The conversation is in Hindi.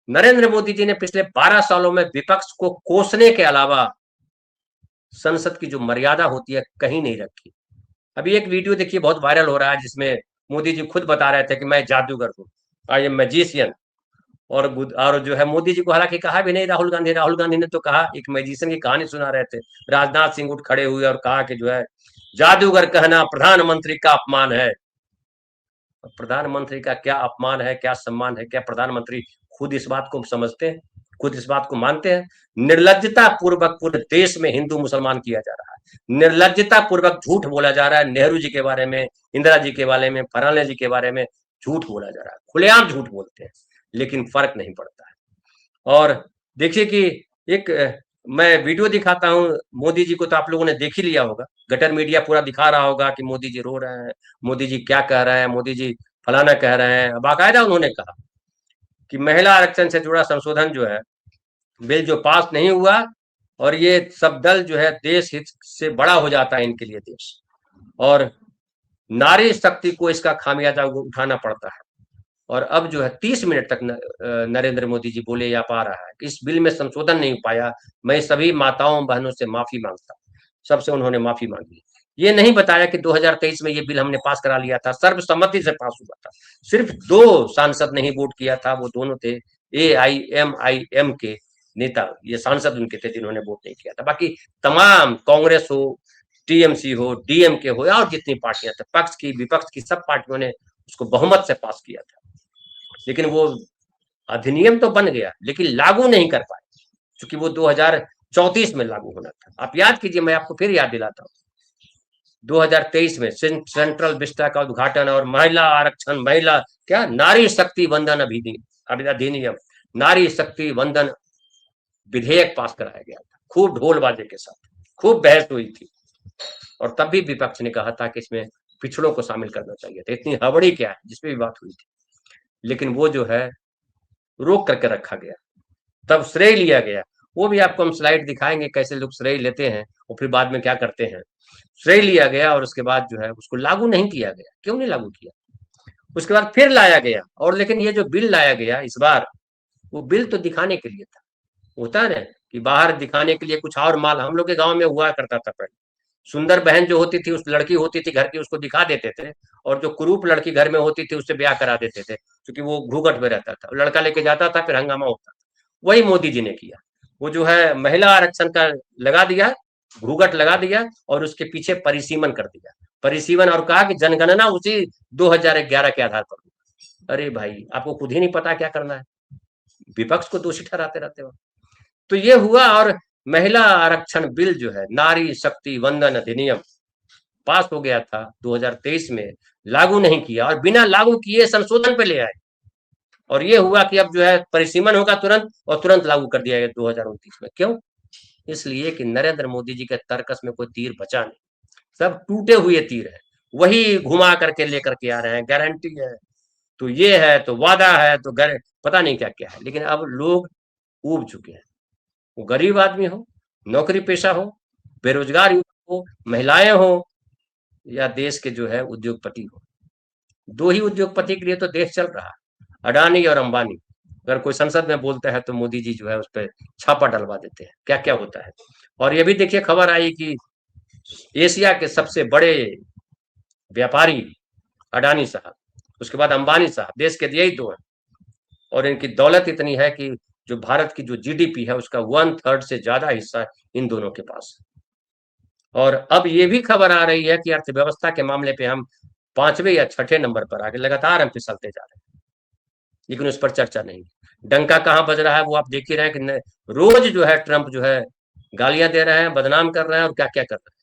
नरेंद्र मोदी जी ने पिछले 12 सालों में विपक्ष को कोसने के अलावा संसद की जो मर्यादा होती है कहीं नहीं रखी। अभी एक वीडियो देखिए बहुत वायरल हो रहा है जिसमें मोदी जी खुद बता रहे थे कि मैं जादूगर हूँ, आई एम मैजिशियन। और जो है मोदी जी को हालांकि कहा भी नहीं राहुल गांधी ने तो कहा, एक मैजिशियन की कहानी सुना रहे थे। राजनाथ सिंह उठ खड़े हुए और कहा कि जो है जादूगर कहना प्रधानमंत्री का अपमान है। प्रधानमंत्री का क्या अपमान है, क्या सम्मान है? क्या प्रधानमंत्री खुद इस बात को समझते हैं, खुद इस बात को मानते हैं? निर्लज्जता पूर्वक पूरे देश में हिंदू मुसलमान किया जा रहा है, निर्लज्जता पूर्वक झूठ बोला जा रहा है। नेहरू जी के बारे में, इंदिरा जी के बारे में, फर्नांडिस जी के बारे में झूठ बोला जा रहा है, खुलेआम झूठ बोलते हैं, लेकिन फर्क नहीं पड़ता है। और देखिए कि एक मैं वीडियो दिखाता हूँ मोदी जी को, तो आप लोगों ने देख ही लिया होगा, गटर मीडिया पूरा दिखा रहा होगा कि मोदी जी रो रहे हैं, मोदी जी क्या कह रहे हैं, मोदी जी फलाना कह रहे हैं। बाकायदा उन्होंने कहा कि महिला आरक्षण से जुड़ा संशोधन जो है बिल जो पास नहीं हुआ, और ये सब दल जो है देश हित से बड़ा हो जाता है इनके लिए देश, और नारी शक्ति को इसका खामियाजा उठाना पड़ता है। और अब जो है 30 मिनट तक नरेंद्र मोदी जी बोले या पा रहा है कि इस बिल में संशोधन नहीं पाया, मैं सभी माताओं बहनों से माफी मांगता हूं। सबसे उन्होंने माफी मांगी। ये नहीं बताया कि 2023 में ये बिल हमने पास करा लिया था, सर्वसम्मति से पास हुआ था। सिर्फ 2 सांसद नहीं वोट किया था, वो दोनों थे AIMIM के नेता, ये सांसद उनके थे जिन्होंने वोट नहीं किया था। बाकी तमाम कांग्रेस हो, TMC हो, DMK हो, और जितनी पार्टियां थे, पक्ष की विपक्ष की, सब पार्टियों ने उसको बहुमत से पास किया था। लेकिन वो अधिनियम तो बन गया, लेकिन लागू नहीं कर पाए, क्योंकि वो 2034 में लागू होना था। आप याद कीजिए, मैं आपको फिर याद दिलाता हूँ, 2023 में सेंट्रल विस्टा का उद्घाटन और महिला आरक्षण, महिला क्या, नारी शक्ति वंदन अधिनियम, नारी शक्ति वंदन विधेयक पास कराया गया था, खूब ढोल बाजे के साथ, खूब बहस हुई थी। और तब भी विपक्ष ने कहा था कि इसमें पिछड़ों को शामिल करना चाहिए था। इतनी हबड़ी क्या है जिसपे भी बात हुई थी, लेकिन वो जो है रोक करके रखा गया, तब श्रेय लिया गया। वो भी आपको हम स्लाइड दिखाएंगे कैसे लोग श्रेय लेते हैं और फिर बाद में क्या करते हैं। श्रेय लिया गया और उसके बाद जो है उसको लागू नहीं किया गया। क्यों नहीं लागू किया? उसके बाद फिर लाया गया, और लेकिन ये जो बिल लाया गया इस बार, वो बिल तो दिखाने के लिए था। होता है ना कि बाहर दिखाने के लिए कुछ और माल, हम लोग के गांव में हुआ करता था पहले। सुंदर बहन जो होती थी, उस लड़की होती थी घर की, उसको दिखा देते थे, और जो कुरूप लड़की घर में होती थी उससे ब्याह करा देते थे, क्योंकि वो घूंघट में रहता था, लड़का लेके जाता था, फिर हंगामा होता था। वही मोदी जी ने किया, वो जो है महिला आरक्षण का लगा दिया, घूंघट लगा दिया, और उसके पीछे परिसीमन कर दिया, परिसीमन, और कहा कि जनगणना उसी 2011 के आधार पर। अरे भाई, आपको खुद ही नहीं पता क्या करना है, विपक्ष को दोषी ठहराते रहते हो। तो ये हुआ, और महिला आरक्षण बिल जो है, नारी शक्ति वंदन अधिनियम, पास हो गया था 2023 में, लागू नहीं किया, और बिना लागू किए संशोधन पे ले आए। और ये हुआ कि अब जो है परिसीमन होगा तुरंत, और तुरंत लागू कर दिया गया 2029 में। क्यों? इसलिए कि नरेंद्र मोदी जी के तर्कस में कोई तीर बचा नहीं, सब टूटे हुए तीर है, वही घुमा करके लेकर के आ रहे हैं। गारंटी है तो ये है, तो वादा है, तो पता नहीं क्या क्या है। लेकिन अब लोग ऊब चुके हैं, वो गरीब आदमी हो, नौकरी पेशा हो, बेरोजगार युवक हो, महिलाएं हो, या देश के जो है उद्योगपति हो। 2 ही उद्योगपति के लिए तो देश चल रहा है, अडानी और अंबानी। अगर कोई संसद में बोलता है तो मोदी जी जो है उस पर छापा डलवा देते हैं, क्या क्या होता है। और ये भी देखिए खबर आई कि एशिया के सबसे बड़े व्यापारी अडानी साहब, उसके बाद अंबानी साहब, देश के यही 2 हैं, और इनकी दौलत इतनी है कि जो भारत की जो GDP है उसका 1/3 से ज्यादा हिस्सा इन दोनों के पास है। और अब ये भी खबर आ रही है कि अर्थव्यवस्था के मामले पे हम 5वें या 6ठे नंबर पर आगे, लगातार हम फिसलते जा रहे हैं, लेकिन उस पर चर्चा नहीं। डंका कहाँ बज रहा है वो आप देख ही रहे हैं कि रोज जो है ट्रंप जो है गालियां दे रहे हैं, बदनाम कर रहे हैं, और क्या क्या कर रहे हैं।